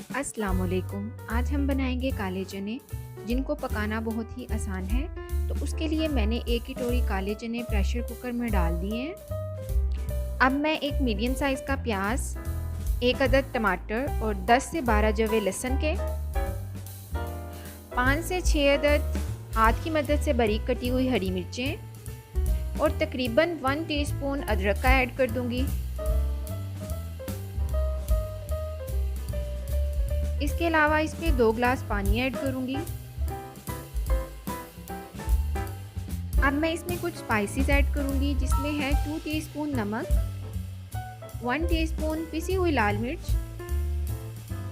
अस्सलाम वालेकुम। आज हम बनाएंगे काले चने जिनको पकाना बहुत ही आसान है। तो उसके लिए मैंने एक कटोरी काले चने प्रेशर कुकर में डाल दिए हैं। अब मैं एक मीडियम साइज़ का प्याज, एक अदद टमाटर और 10 से 12 जवे लहसुन के, 5 से 6 अदद हाथ की मदद से बारीक कटी हुई हरी मिर्चें और तकरीबन 1 टीस्पून अदरक का ऐड कर दूंगी। इसके अलावा इसमें 2 ग्लास पानी ऐड करूंगी। अब मैं इसमें कुछ स्पाइसेस ऐड करूंगी जिसमें है 2 टीस्पून नमक, 1 टीस्पून पिसी हुई लाल मिर्च,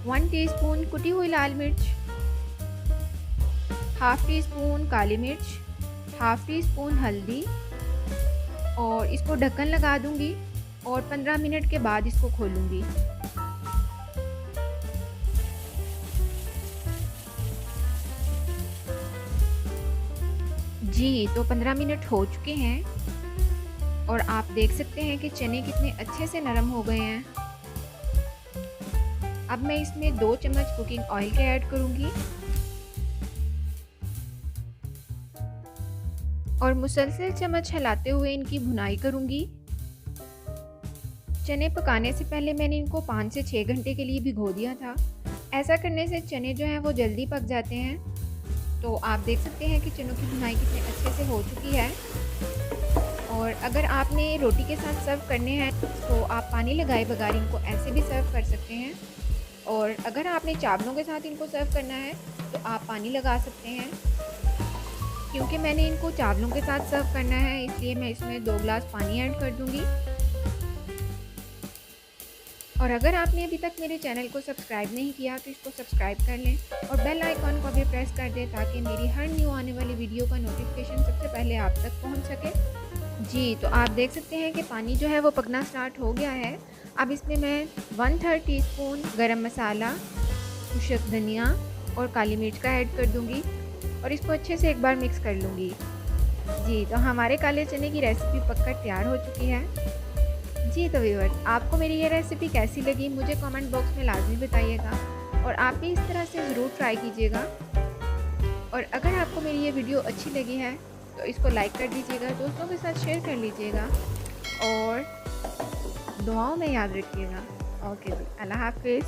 1 टीस्पून कुटी हुई लाल मिर्च, हाफ टी स्पून काली मिर्च, हाफ टी स्पून हल्दी और इसको ढक्कन लगा दूंगी और 15 मिनट के बाद इसको खोलूंगी। जी तो 15 मिनट हो चुके हैं और आप देख सकते हैं कि चने कितने अच्छे से नरम हो गए हैं। अब मैं इसमें 2 चम्मच कुकिंग ऑयल के ऐड करूंगी और मुसलसल चम्मच हिलाते हुए इनकी भुनाई करूंगी। चने पकाने से पहले मैंने इनको 5 से 6 घंटे के लिए भिगो दिया था। ऐसा करने से चने जो हैं वो जल्दी पक जाते हैं। तो आप देख सकते हैं कि चनों की भुनाई कितने अच्छे से हो चुकी है। और अगर आपने रोटी के साथ सर्व करने हैं तो आप पानी लगाए बगैर इनको ऐसे भी सर्व कर सकते हैं। और अगर आपने चावलों के साथ इनको सर्व करना है तो आप पानी लगा सकते हैं। क्योंकि मैंने इनको चावलों के साथ सर्व करना है इसलिए मैं इसमें 2 ग्लास पानी ऐड कर दूंगी। और अगर आपने अभी तक मेरे चैनल को सब्सक्राइब नहीं किया तो इसको सब्सक्राइब कर लें और बेल आइकॉन को भी प्रेस कर दें ताकि मेरी हर न्यू आने वाली वीडियो का नोटिफिकेशन सबसे पहले आप तक पहुंच सके। जी तो आप देख सकते हैं कि पानी जो है वो पकना स्टार्ट हो गया है। अब इसमें मैं 1/3 टीस्पून गरम मसाला, खुश्क धनिया और काली मिर्च का ऐड कर दूँगी और इसको अच्छे से एक बार मिक्स कर लूँगी। जी तो हमारे काले चने की रेसिपी पककर तैयार हो चुकी है। जी तो व्यूअर्स, आपको मेरी ये रेसिपी कैसी लगी मुझे कमेंट बॉक्स में लाजमी बताइएगा और आप भी इस तरह से ज़रूर ट्राई कीजिएगा। और अगर आपको मेरी ये वीडियो अच्छी लगी है तो इसको लाइक कर दीजिएगा, दोस्तों के साथ शेयर कर लीजिएगा और दुआओं में याद रखिएगा। ओके जी, अल्लाह हाफिज़।